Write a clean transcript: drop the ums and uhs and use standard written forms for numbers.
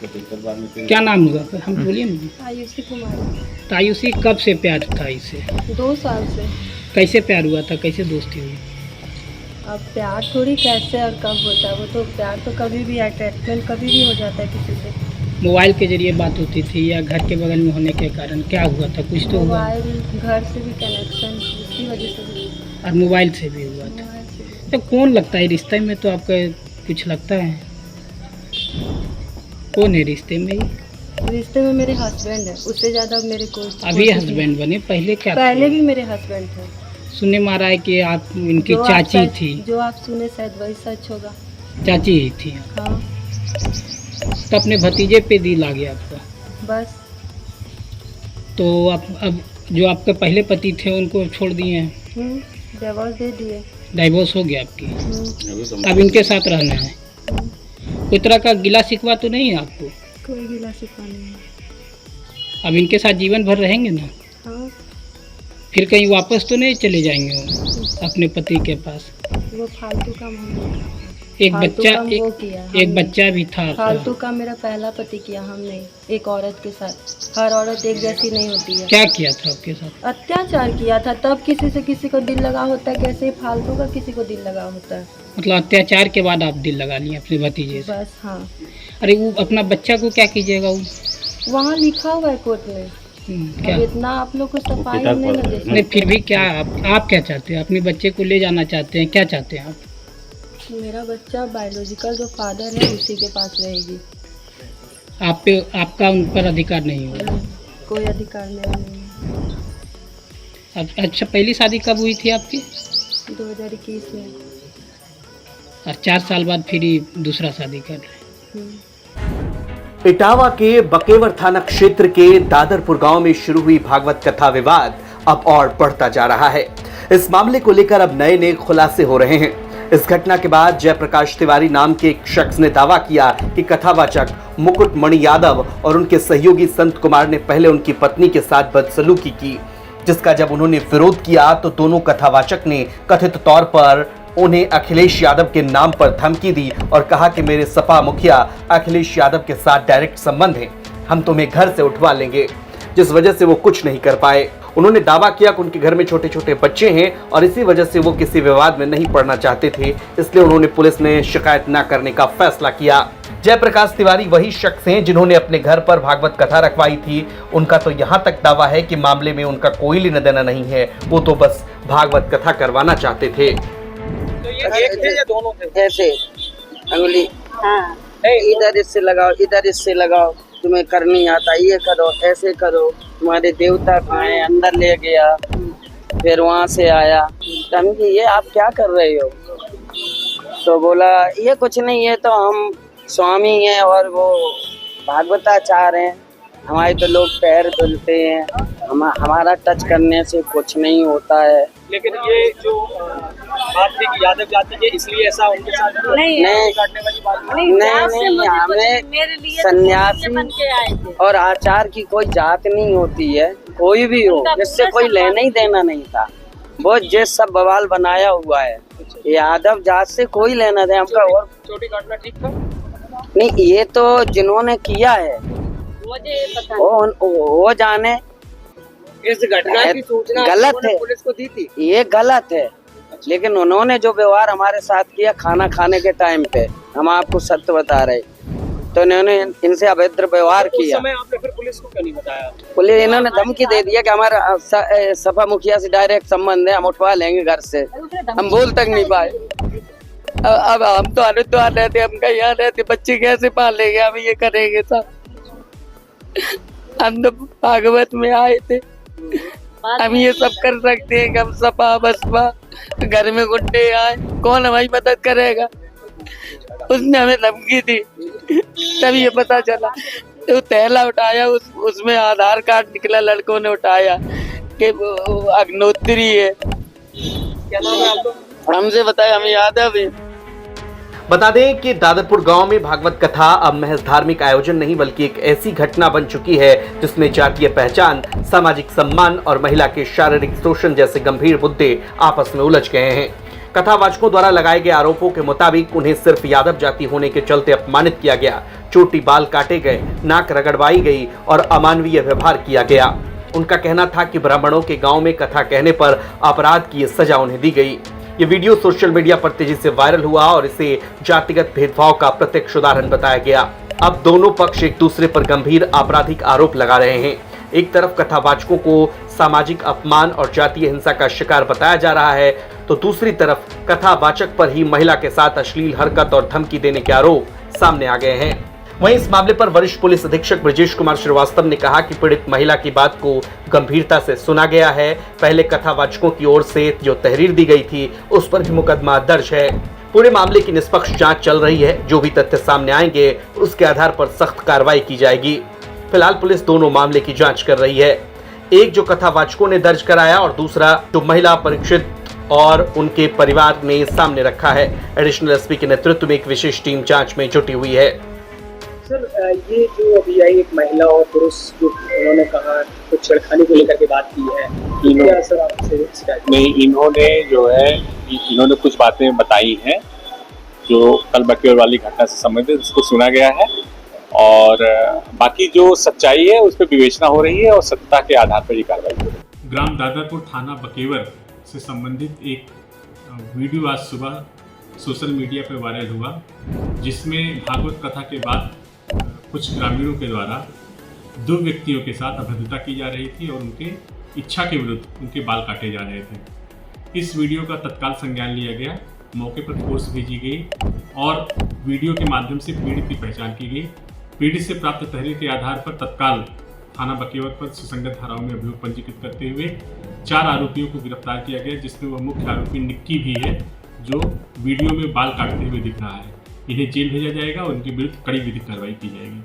क्या नाम हुआ फिर? हम बोलिए ना। आयुषी कुमारी। तायुषी कब से प्यार था इससे? 2 साल से। कैसे प्यार हुआ था, कैसे दोस्ती हुई? अब प्यार थोड़ी कैसे और कब होता है, वो तो प्यार तो कभी भी अटैचमेंट कभी भी हो जाता है किसी से। मोबाइल के जरिए बात होती थी या घर के बगल में होने के कारण क्या हुआ था, कुछ तो हुआ? मोबाइल घर से भी कनेक्शन इसकी वजह से भी। और मोबाइल से भी हुआ था। मोबाइल से भी। तो कौन लगता है रिश्ते में? तो आपका कुछ लगता है? कौन है रिश्ते में? रिश्ते में मेरे हस्बैंड है, उससे ज़्यादा मेरे कोई। अभी हस्बैंड बने, पहले क्या पहले थे? भी मेरे हस्बैंड थे। सुनने में आ रहा है कि आप इनकी जो आप चाची शायद- थी। जो आप सुने शायद वही सच होगा। चाची ही थी। हाँ तो अपने भतीजे पे दिल आ गया आपका? बस। तो आप अब जो आपके पहले पति थे उनको छोड़ दिए हैं? डिवोर्स दे दिए। डाइवोर्स हो गया आपकी? अब इनके साथ रहना है? कोई तरह का गिला शिकवा तो नहीं है आपको? कोई गिला शिकवा नहीं है। अब इनके साथ जीवन भर रहेंगे ना? हाँ फिर कहीं वापस तो नहीं चले जाएंगे वो अपने पति के पास? वो फालतू काम हमने एक फालतू बच्चा काम वो किया एक हमने। बच्चा भी था आपका। फालतू काम मेरा पहला पति किया हमने एक औरत के साथ। हर औरत एक जैसी नहीं होती है। क्या किया था आपके साथ? अत्याचार किया था, तब किसी से किसी को दिल लगा होता है, कैसे फालतू का किसी को दिल लगा होता है। मतलब अत्याचार के बाद आप दिल लगा लिए अपने भतीजे से? बस हाँ। अरे वो अपना बच्चा को क्या कीजिएगा? वो वहाँ लिखा हुआ है कोर्ट में। क्या? अब इतना आप लोग को सफाई नहीं लगे। नहीं फिर भी क्या आप क्या चाहते हैं? अपने बच्चे को ले जाना चाहते हैं? क्या चाहते हैं आप? मेरा बच्चा बायोलॉजिकल जो फादर है उसी के पास रहेगी। आप पे आपका उन पर अधिकार नहीं होगा? कोई अधिकार नहीं है। अब अच्छा, पहली शादी कब हुई थी आपकी? 2021 में। और 4 साल बाद फिर ही दूसरा शादी कर रहे हैं? इटावा के बकेवर थाना क्षेत्र के दादरपुर गांव में शुरू हुई भागवत कथा विवाद अब और बढ़ता जा रहा है। इस मामले को लेकर अब नए खुलासे हो रहे हैं। इस घटना के बाद जयप्रकाश तिवारी नाम के एक शख्स ने दावा किया कि कथावाचक मुकुट मणि यादव और उनके सहयोगी संत कुमार ने पहले उनकी पत्नी के साथ बदसलूकी की, जिसका जब उन्होंने विरोध किया तो दोनों कथावाचक ने कथित तौर पर उन्हें अखिलेश यादव के नाम पर धमकी दी और कहा कि मेरे सपा मुखिया अखिलेश यादव के साथ डायरेक्ट संबंध है, हम तुम्हें घर से उठवा लेंगे, जिस वजह से वो कुछ नहीं कर पाए। उन्होंने दावा किया कि उनके घर में छोटे छोटे बच्चे हैं और इसी वजह से वो किसी विवाद में नहीं पड़ना चाहते थे, इसलिए उन्होंने पुलिस में शिकायत न करने का फैसला किया। जयप्रकाश तिवारी वही शख्स हैं जिन्होंने अपने घर पर भागवत कथा रखवाई थी। उनका तो यहाँ तक दावा है कि मामले में उनका कोई लेना देना नहीं है, वो तो बस भागवत कथा करवाना चाहते थे। तो ये एक थे या दोनों थे? ऐसे अंगुली हाँ इधर इससे लगाओ, इधर इससे लगाओ, तुम्हें कर नहीं आता, ये करो, ऐसे करो, तुम्हारे देवता कहाँ हैं, अंदर ले गया, फिर वहाँ से आया। तो हम कि ये आप क्या कर रहे हो? तो बोला ये कुछ नहीं है, तो हम स्वामी हैं और वो भागवताचार्य हैं, हमारे तो लोग पैर धुलते हैं, हमारा टच करने से कुछ नहीं होता है। लेकिन ये जो बात थी कि यादव जाति के इसलिए ऐसा उनके साथ काटने वाली बात नहीं, हमें सन्यासी और आचार की कोई जात नहीं होती है, कोई भी हो, जिससे कोई लेना ही देना नहीं था। वो जिस सब बवाल बनाया हुआ है, यादव जात से कोई लेना देना हमका। और चोटी काटना ठीक था? नहीं, ये तो जिन्होंने किया है वो जाने। इस घटना की सूचना गलत है, पुलिस को दी थी? ये गलत है, लेकिन उन्होंने जो व्यवहार हमारे साथ किया खाना खाने के टाइम पे, हम आपको सत्य बता रहे, तो इन्होंने इनसे अभद्र व्यवहार किया। उस समय आपने फिर पुलिस को क्यों नहीं बताया? पुलिस इन्होंने धमकी दे दिया कि हमारा सपा मुखिया से डायरेक्ट संबंध है, हम उठवा लेंगे घर से। हम बोल तक नहीं पाए। अब हम तो हरिद्वार रहते, हम कहीं यहाँ रहते, बच्चे कैसे पालेंगे, हम ये करेंगे सब। हम तो भागवत में आए थे, हम ये सब कर सकते हैं कि हम सपा बसपा घर में गुंडे आए, कौन हमारी मदद करेगा? उसने हमें धमकी दी, तब ये पता चला। तो थैला उठाया, उसमें आधार कार्ड निकला, लड़कों ने उठाया कि अग्नोत्री है। क्या नाम है आपका? हमसे बताया, हमें यादव है। बता दें कि दादरपुर गांव में भागवत कथा अब महज धार्मिक आयोजन नहीं बल्कि एक ऐसी घटना बन चुकी है जिसमें जातीय पहचान, सामाजिक सम्मान और महिला के शारीरिक शोषण जैसे गंभीर मुद्दे आपस में उलझ गए हैं। कथावाचकों द्वारा लगाए गए आरोपों के मुताबिक उन्हें सिर्फ यादव जाति होने के चलते अपमानित किया गया, चोटी बाल काटे गए, नाक रगड़वाई गई और अमानवीय व्यवहार किया गया। उनका कहना था कि ब्राह्मणों के गांव में कथा कहने पर अपराध की सजा उन्हें दी गई। ये वीडियो सोशल मीडिया पर तेजी से वायरल हुआ और इसे जातिगत भेदभाव का प्रत्यक्ष उदाहरण बताया गया। अब दोनों पक्ष एक दूसरे पर गंभीर आपराधिक आरोप लगा रहे हैं। एक तरफ कथावाचकों को सामाजिक अपमान और जातीय हिंसा का शिकार बताया जा रहा है, तो दूसरी तरफ कथावाचक पर ही महिला के साथ अश्लील हरकत और धमकी देने के आरोप सामने आ गए हैं। वहीं इस मामले पर वरिष्ठ पुलिस अधीक्षक ब्रजेश कुमार श्रीवास्तव ने कहा कि पीड़ित महिला की बात को गंभीरता से सुना गया है। पहले कथावाचकों की ओर से जो तहरीर दी गई थी उस पर भी मुकदमा दर्ज है। पूरे मामले की निष्पक्ष जांच चल रही है। जो भी तथ्य सामने आएंगे उसके आधार पर सख्त कार्रवाई की जाएगी। फिलहाल पुलिस दोनों मामले की जांच कर रही है। एक जो कथावाचकों ने दर्ज कराया और दूसरा जो महिला परीक्षित और उनके परिवार ने सामने रखा है। एडिशनल एसपी के नेतृत्व में एक विशेष टीम जांच में जुटी हुई है। सर, ये जो अभी आई एक महिला और पुरुष जो उन्होंने कहा कुछ छेड़खानी को लेकर के बात की है, क्या सर आपसे शिकायत? नहीं, इन्होंने कुछ बातें बताई हैं जो कल बकेवर वाली घटना से संबंधित, उसको सुना गया है और बाकी जो सच्चाई है उस पर विवेचना हो रही है और सत्यता के आधार पर ये कार्रवाई हो रही है। ग्राम दादरपुर थाना बकेवर से संबंधित एक वीडियो आज सुबह सोशल मीडिया पर वायरल हुआ, जिसमें भागवत कथा के बाद कुछ ग्रामीणों के द्वारा दो व्यक्तियों के साथ अभद्रता की जा रही थी और उनके इच्छा के विरुद्ध उनके बाल काटे जा रहे थे। इस वीडियो का तत्काल संज्ञान लिया गया, मौके पर फोर्स भेजी गई और वीडियो के माध्यम से पीड़ित की पहचान की गई। पीड़ित से प्राप्त तहरीर के आधार पर तत्काल थाना बकेवर पर सुसंगत धाराओं में अभियोग पंजीकृत करते हुए 4 आरोपियों को गिरफ्तार किया गया, जिसमें वह मुख्य आरोपी निक्की भी है जो वीडियो में बाल काटते हुए दिख रहा है। इन्हें जेल भेजा जाएगा और उनके विरुद्ध कड़ी विधिक कार्रवाई की जाएगी।